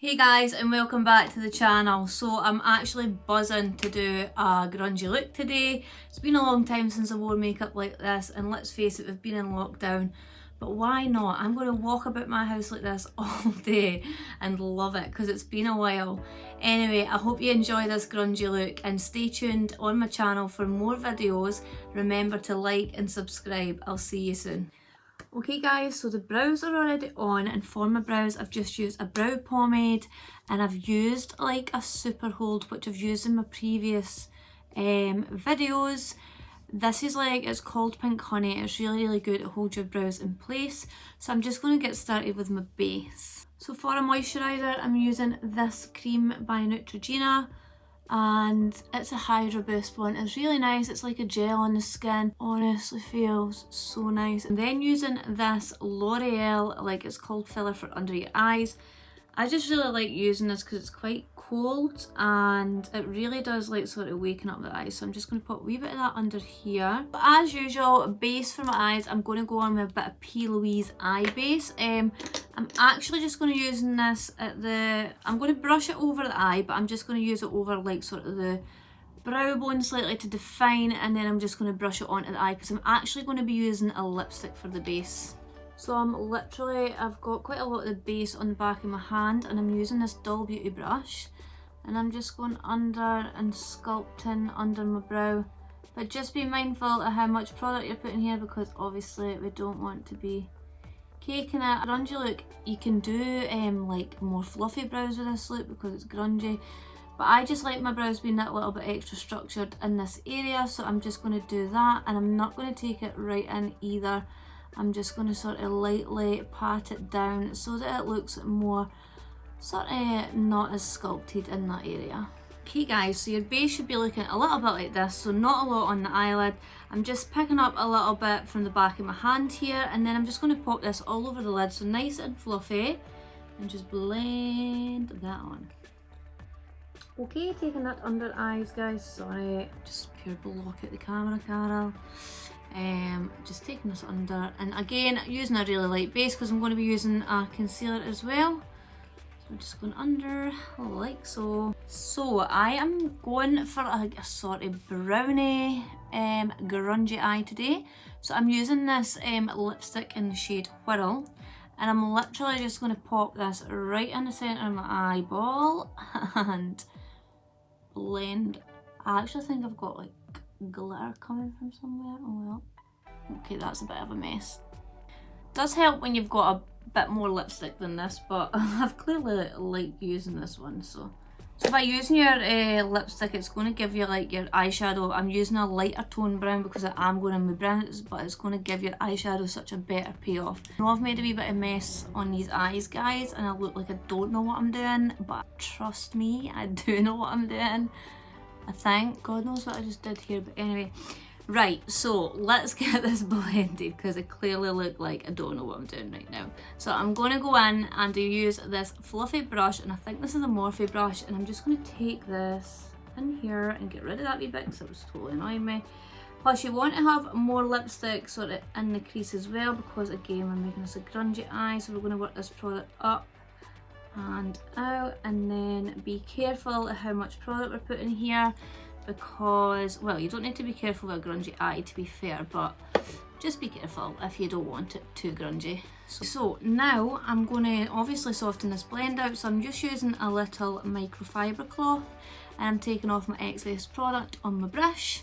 Hey guys, and welcome back to the channel. So I'm actually buzzing to do a grungy look today. It's been a long time since I wore makeup like this, and let's face it, we've been in lockdown, but why not? I'm going to walk about my house like this all day and love it because it's been a while. Anyway, I hope you enjoy this grungy look and stay tuned on my channel for more videos. Remember to like and subscribe. I'll see you soon. Okay guys, so the brows are already on, and for my brows I've just used a brow pomade, and I've used like a super hold which I've used in my previous videos. This is it's called Pink Honey. It's really good to hold your brows in place. So I'm just going to get started with my base. So for a moisturiser I'm using this cream by Neutrogena, and it's a Hydro Boost one. It's really nice. It's like a gel on the skin. Honestly feels so nice. And then using this L'Oreal, it's called filler for under your eyes. I just really like using this because it's quite cold and it really does sort of waken up the eyes. So I'm just going to put a wee bit of that under here. But as usual, base for my eyes, I'm going to go on with a bit of Plouise eye base. I'm actually just going to use this I'm going to brush it over the eye, but I'm just going to use it over sort of the brow bone slightly to define, and then I'm just going to brush it onto the eye because I'm actually going to be using a lipstick for the base. So I've got quite a lot of the base on the back of my hand, and I'm using this Dull Beauty brush, and I'm just going under and sculpting under my brow. But just be mindful of how much product you're putting here, because obviously we don't want to be caking it. A grungy look, you can do more fluffy brows with this look because it's grungy. But I just like my brows being that little bit extra structured in this area, so I'm just going to do that, and I'm not going to take it right in either. I'm just going to sort of lightly pat it down so that it looks more sort of not as sculpted in that area. Okay guys, so your base should be looking a little bit like this, so not a lot on the eyelid. I'm just picking up a little bit from the back of my hand here, and then I'm just going to pop this all over the lid, so nice and fluffy, and just blend that on. Okay, taking that under eyes guys, sorry, just pure block out the camera, Carol. Just taking this under, and again using a really light base because I'm going to be using a concealer as well. So I'm just going under like so. So I am going for a sort of brownie grungy eye today. So I'm using this lipstick in the shade Whirl, and I'm literally just going to pop this right in the centre of my eyeball and blend. I actually think I've got glitter coming from somewhere. Oh well. Okay, that's a bit of a mess. Does help when you've got a bit more lipstick than this, but I've clearly liked using this one. So by using your lipstick, it's going to give you your eyeshadow. I'm using a lighter tone brown because I am going in with browns, but it's going to give your eyeshadow such a better payoff. I know I've made a wee bit of mess on these eyes guys, and I look like I don't know what I'm doing, but trust me, I do know what I'm doing. I think. God knows what I just did here, but anyway. Right, so let's get this blended because I clearly look like I don't know what I'm doing right now. So I'm going to go in and use this fluffy brush, and I think this is a Morphe brush, and I'm just going to take this in here and get rid of that wee bit because it was totally annoying me. Plus you want to have more lipstick sort of in the crease as well, because again we're making this a grungy eye, so we're going to work this product up and out, and then be careful of how much product we're putting here, because, well, you don't need to be careful with a grungy eye to be fair, but just be careful if you don't want it too grungy. So now I'm going to obviously soften this blend out, so I'm just using a little microfiber cloth, and I'm taking off my excess product on my brush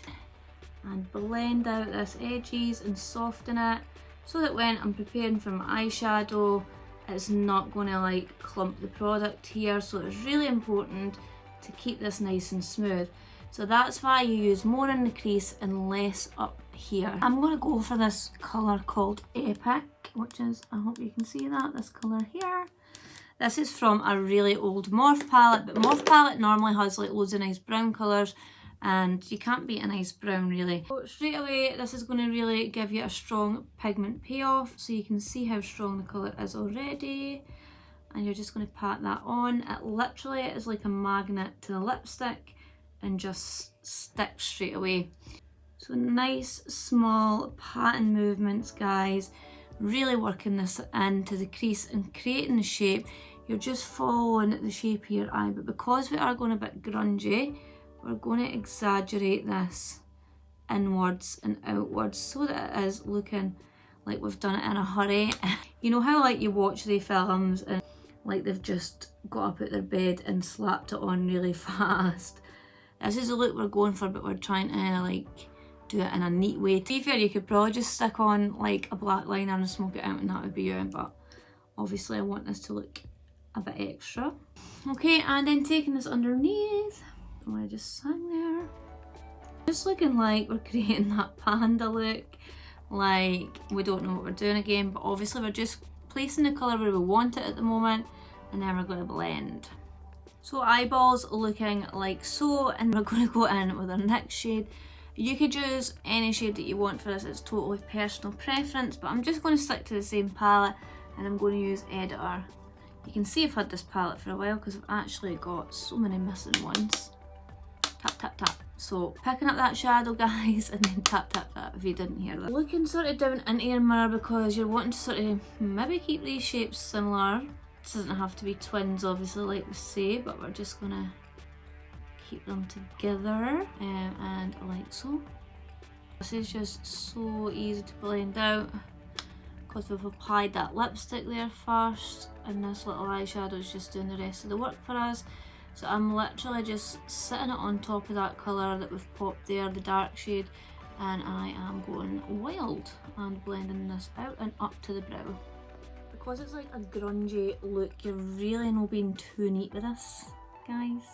and blend out this edges and soften it so that when I'm preparing for my eyeshadow it's not going to clump the product here. So it's really important to keep this nice and smooth. So that's why you use more in the crease and less up here. I'm going to go for this colour called Epic, which is, I hope you can see that, this colour here. This is from a really old Morphe palette, but Morphe palette normally has loads of nice brown colours, and you can't beat a nice brown really. So straight away this is going to really give you a strong pigment payoff, so you can see how strong the colour is already, and you're just going to pat that on. It literally is like a magnet to the lipstick and just sticks straight away. So nice small patting movements guys, really working this into the crease and creating the shape. you're just following the shape of your eye, but because we are going a bit grungy, we're going to exaggerate this inwards and outwards so that it is looking like we've done it in a hurry. You know how like you watch the films and like they've just got up out their bed and slapped it on really fast? This is the look we're going for, but we're trying to like do it in a neat way. To be fair, you could probably just stick on like a black liner and smoke it out and that would be you, but obviously I want this to look a bit extra. Okay, and then taking this underneath, I just sang there. Just looking like we're creating that panda look, like we don't know what we're doing again, but obviously we're just placing the colour where we want it at the moment, and then we're going to blend. So eyeballs looking like so, and we're going to go in with our next shade. You could use any shade that you want for this, it's totally personal preference, but I'm just going to stick to the same palette and I'm going to use Editor. You can see I've had this palette for a while because I've actually got so many missing ones. Tap, tap, tap. So picking up that shadow, guys, and then tap, tap, tap if you didn't hear that. Looking sort of down into your mirror because you're wanting to sort of maybe keep these shapes similar. This doesn't have to be twins, obviously, like we say, but we're just going to keep them together and like so. This is just so easy to blend out because we've applied that lipstick there first, and this little eyeshadow is just doing the rest of the work for us. So I'm literally just sitting it on top of that colour that we've popped there, the dark shade, and I am going wild and blending this out and up to the brow. Because it's like a grungy look, you're really not being too neat with this, guys.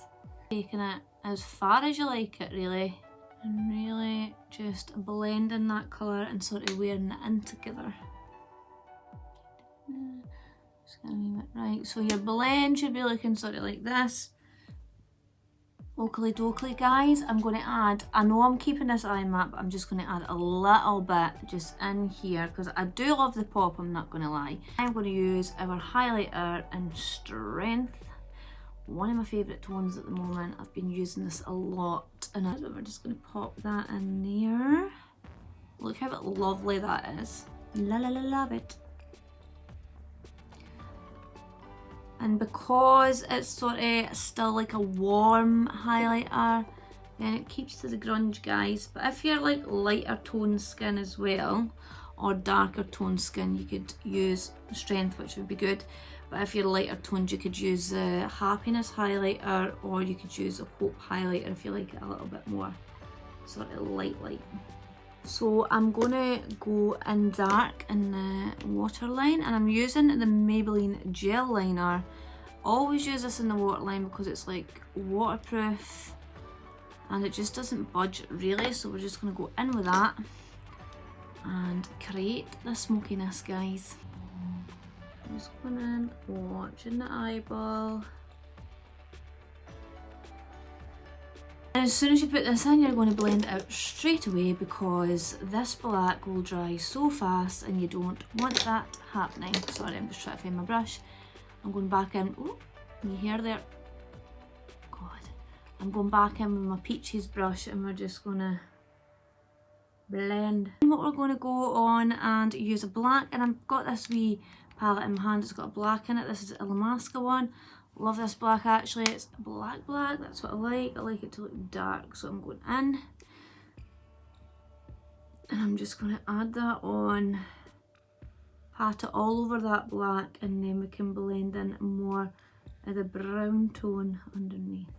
Taking it as far as you like it, really, and really just blending that colour and sort of wearing it in together. Just gonna leave it right. So your blend should be looking sort of like this. Oakley dokley, guys. I'm going to add, I know I'm keeping this eye matte, but I'm just going to add a little bit just in here because I do love the pop, I'm not going to lie. I'm going to use our highlighter in Strength. One of my favourite tones at the moment. I've been using this a lot, and we're just going to pop that in there. Look how lovely that is. La la la, love it. And because it's sort of still like a warm highlighter, then it keeps to the grunge, guys. But if you're like lighter tone skin as well, or darker tone skin, you could use Strength, which would be good. But if you're lighter toned, you could use the Happiness highlighter, or you could use a Hope highlighter if you like it a little bit more sort of light. So I'm gonna go in dark in the waterline, and I'm using the Maybelline gel liner. Always use this in the waterline because it's like waterproof and it just doesn't budge really, so we're just gonna go in with that and create the smokiness, guys. Just going in, watching the eyeball. And as soon as you put this in, you're going to blend it out straight away because this black will dry so fast and you don't want that happening. Sorry, I'm just trying to find my brush. I'm going back in. Oh, my hair there. God. I'm going back in with my Peaches brush and we're just going to blend. And what we're going to go on and use a black, and I've got this wee palette in my hand. It's got a black in it. This is a Lamaska one. Love this black actually. It's black, that's what I like. I like it to look dark, so I'm going in and I'm just going to add that on, pat it all over that black, and then we can blend in more of the brown tone underneath.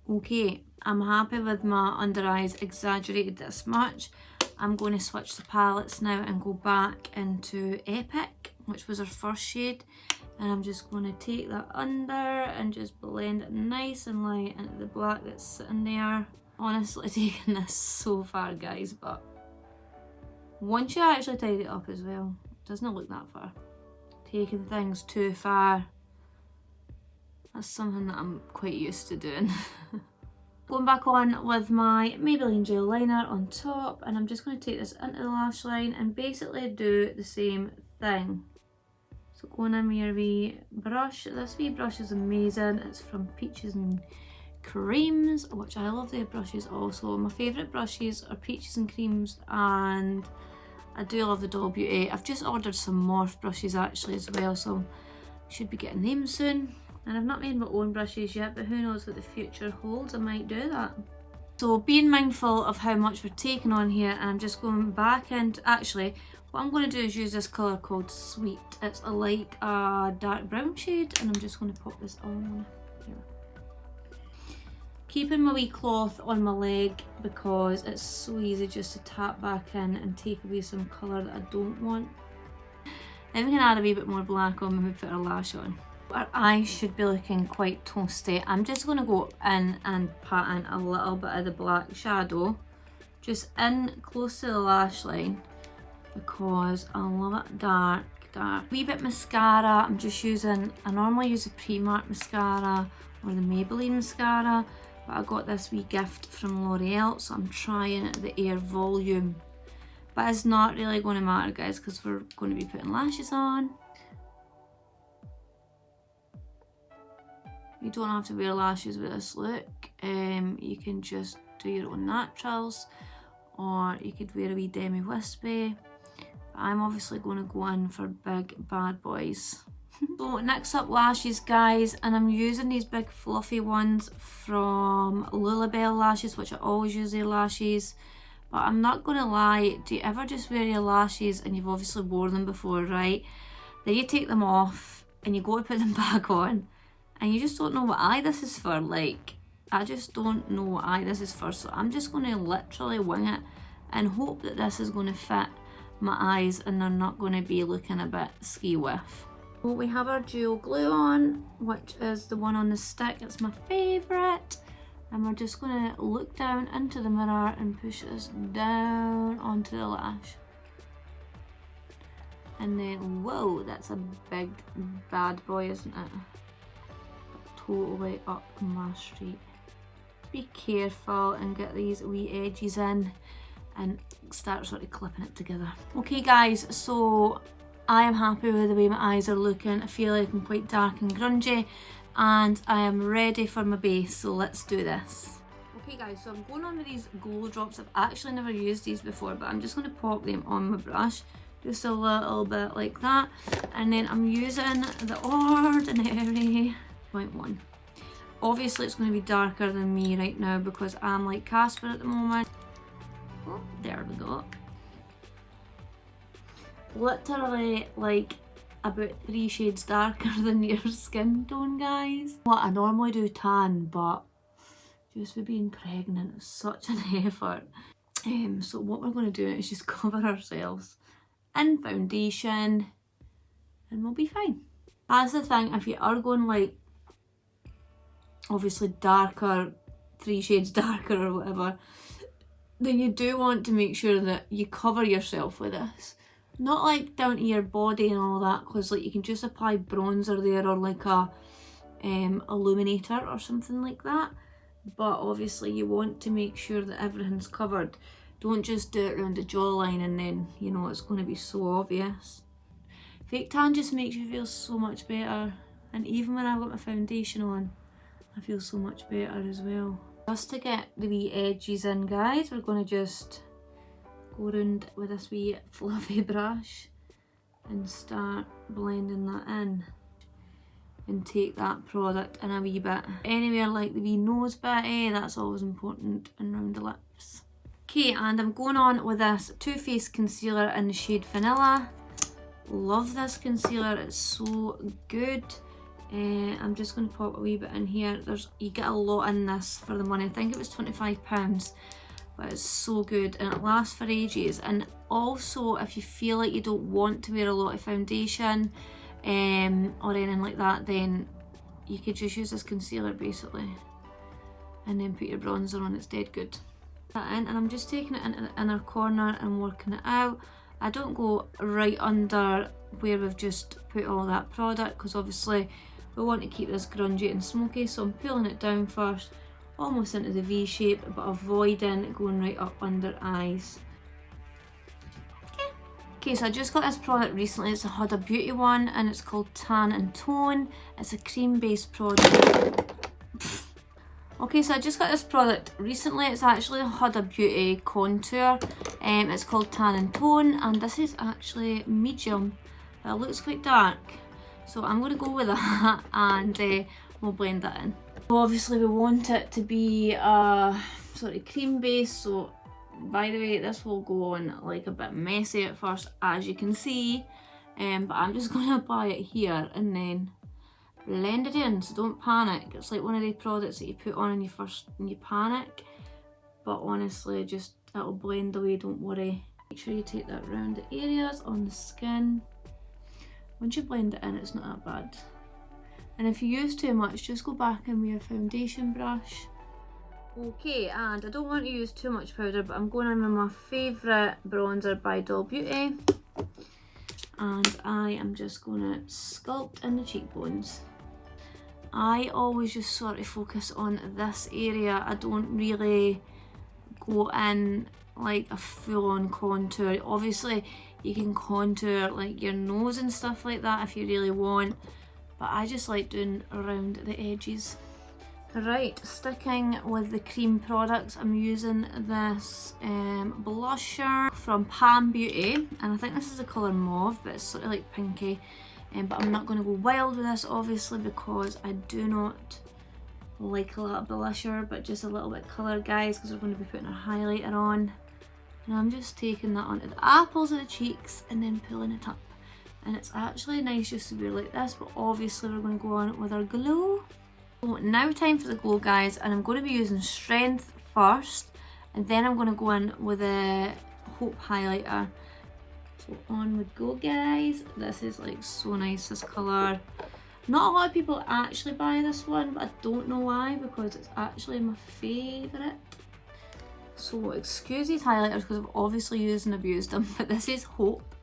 Okay, I'm happy with my under eyes exaggerated this much. I'm going to switch the palettes now and go back into Epic, which was our first shade. And I'm just going to take that under and just blend it nice and light into the black that's sitting there. Honestly, taking this so far, guys, but once you actually tidy it up as well, it doesn't look that far. Taking things too far, that's something that I'm quite used to doing. Going back on with my Maybelline gel liner on top, and I'm just going to take this into the lash line and basically do the same thing. So going in with your wee brush. This wee brush is amazing. It's from Peaches and Creams, which I love their brushes also. My favourite brushes are Peaches and Creams, and I do love the Doll Beauty. I've just ordered some Morph brushes actually as well, so Should be getting them soon. And I've not made my own brushes yet, but who knows what the future holds, I might do that. So being mindful of how much we're taking on here, and I'm just going back and actually what I'm going to do is use this colour called Sweet. It's like a dark brown shade, and I'm just going to pop this on here. Keeping my wee cloth on my leg because it's so easy just to tap back in and take away some colour that I don't want. Then we can add a wee bit more black on when we put our lash on. Our eyes should be looking quite toasty. I'm just going to go in and pat in a little bit of the black shadow just in close to the lash line because I love it dark. Wee bit mascara. I'm just using, I normally use a Primark mascara or the Maybelline mascara, but I got this wee gift from L'Oreal, so I'm trying the Air Volume. But it's not really going to matter, guys, because we're going to be putting lashes on. You don't have to wear lashes with this look. You can just do your own naturals, or you could wear a wee demi wispy. But I'm obviously going to go in for big bad boys. So next up, lashes, guys, and I'm using these big fluffy ones from Lulabelle Lashes, which I always use their lashes. But I'm not going to lie, do you ever just wear your lashes and you've obviously worn them before, right? Then you take them off and you go to put them back on and you just don't know what eye this is for. Like, I just don't know what eye this is for, so I'm just going to literally wing it and hope that this is going to fit my eyes and they're not going to be looking a bit ski-whiff. So we have our dual glue on, which is the one on the stick. It's my favourite. And we're just going to look down into the mirror and push this down onto the lash. And then, whoa, that's a big bad boy, isn't it? Totally up my street. Be careful and get these wee edges in and start sort of clipping it together. Okay guys, so I am happy with the way my eyes are looking. I feel like I'm quite dark and grungy, and I am ready for my base, so let's do this. Okay guys, so I'm going on with these glow drops. I've actually never used these before, but I'm just going to pop them on my brush, just a little bit like that, and then I'm using the Ordinary 0.1. Obviously it's going to be darker than me right now because I'm like Casper at the moment. Oh, there we go. Literally like about 3 shades darker than your skin tone, guys. What I normally do tan, but just with being pregnant is such an effort. So what we're going to do is just cover ourselves in foundation and we'll be fine. That's the thing, if you are going like obviously darker, 3 shades darker or whatever, then you do want to make sure that you cover yourself with this. Not like down to your body and all that, because like you can just apply bronzer there or like a illuminator or something like that. But obviously you want to make sure that everything's covered. Don't just do it around the jawline and then, you know, it's going to be so obvious. Fake tan just makes you feel so much better. And even when I've got my foundation on, I feel so much better as well. Just to get the wee edges in, guys, we're going to just go around with this wee fluffy brush and start blending that in and take that product in a wee bit. Anywhere like the wee nose bit, that's always important, and round the lips. Okay, and I'm going on with this Too Faced concealer in the shade Vanilla. Love this concealer, it's so good. I'm just going to pop a wee bit in here. You get a lot in this for the money. I think it was £25. But it's so good and it lasts for ages. And also, if you feel like you don't want to wear a lot of foundation or anything like that, then you could just use this concealer basically and then put your bronzer on. It's dead good. And I'm just taking it into the inner corner and working it out. I don't go right under where we've just put all that product because obviously we want to keep this grungy and smoky, so I'm pulling it down first, almost into the V shape, but avoiding going right up under eyes. Okay, so I just got this product recently. It's a Huda Beauty one and it's called Tan and Tone. It's a cream based product. Okay, so I just got this product recently. It's actually a Huda Beauty contour. It's called Tan and Tone, and this is actually medium, but it looks quite dark. So I'm going to go with that and we'll blend that in. Obviously we want it to be a sort of cream base, so by the way this will go on like a bit messy at first, as you can see, but I'm just going to apply it here and then blend it in, so don't panic. It's like one of the products that you put on when you panic, but honestly just it'll blend away, don't worry. Make sure you take that around the areas on the skin. Once you blend it in, it's not that bad. And if you use too much, just go back in with a foundation brush. Okay, and I don't want to use too much powder, but I'm going in with my favourite bronzer by Doll Beauty. And I am just going to sculpt in the cheekbones. I always just sort of focus on this area. I don't really go in like a full-on contour. Obviously, you can contour like your nose and stuff like that if you really want, but I just like doing around the edges. Right, sticking with the cream products, I'm using this blusher from Pam Beauty, and I think this is the colour Mauve, but it's sort of like pinky. But I'm not going to go wild with this obviously because I do not like a lot of blusher, but just a little bit of colour, guys, because we're going to be putting our highlighter on. And I'm just taking that onto the apples of the cheeks and then pulling it up. And it's actually nice just to be like this, but obviously we're going to go on with our glow. So now time for the glow, guys, and I'm going to be using Strength first, and then I'm going to go in with a Hope highlighter. So on we go, guys. This is like so nice, this colour. Not a lot of people actually buy this one, but I don't know why, because it's actually my favourite. So excuse these highlighters because I've obviously used and abused them, but this is Hope.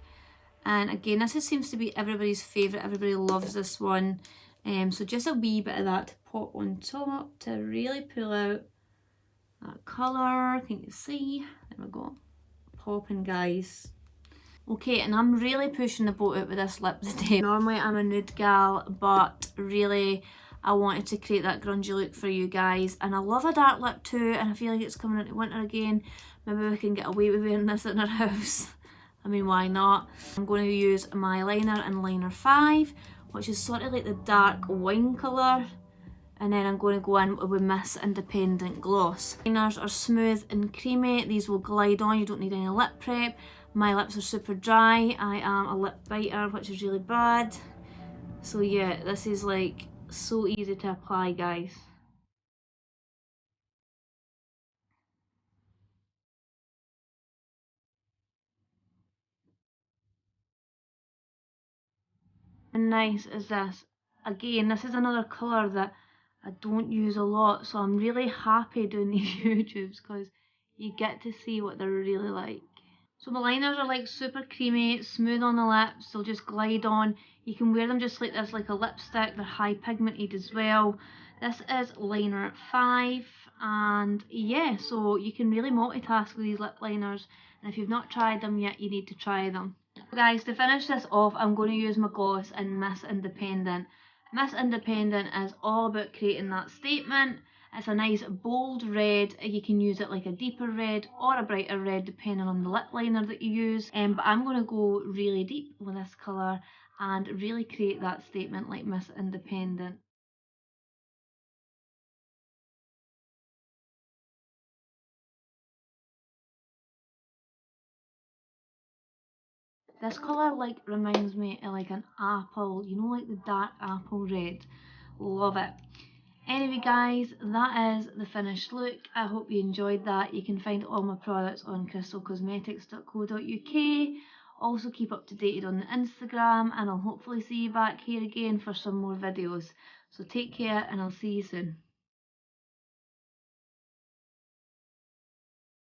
And again, this just seems to be everybody's favourite. Everybody loves this one. So just a wee bit of that to pop on top to really pull out that colour. Can you see? There we go. Popping, guys. Okay, and I'm really pushing the boat out with this lip today. Normally I'm a nude gal, but really I wanted to create that grungy look for you guys. And I love a dark lip too, and I feel like it's coming into winter again. Maybe we can get away with wearing this in our house. I mean, why not? I'm going to use my liner in Liner 5, which is sort of like the dark wine colour. And then I'm going to go in with Miss Independent Gloss. Liners are smooth and creamy. These will glide on. You don't need any lip prep. My lips are super dry. I am a lip biter, which is really bad. So yeah, this is like so easy to apply, guys. And nice is this. Again, this is another colour that I don't use a lot, so I'm really happy doing these YouTubes because you get to see what they're really like. So my liners are like super creamy, smooth on the lips, they'll just glide on. You can wear them just like this, like a lipstick. They're high pigmented as well. This is liner 5, and yeah, so you can really multitask with these lip liners, and if you've not tried them yet, you need to try them. Guys, to finish this off, I'm going to use my gloss in Miss Independent. Miss Independent is all about creating that statement. It's a nice bold red. You can use it like a deeper red or a brighter red depending on the lip liner that you use. But I'm going to go really deep with this colour and really create that statement like Miss Independent. This colour like reminds me of like an apple, you know, like the dark apple red. Love it. Anyway guys, that is the finished look. I hope you enjoyed that. You can find all my products on crystalcosmetics.co.uk. Also keep up to date on the Instagram, and I'll hopefully see you back here again for some more videos. So take care, and I'll see you soon.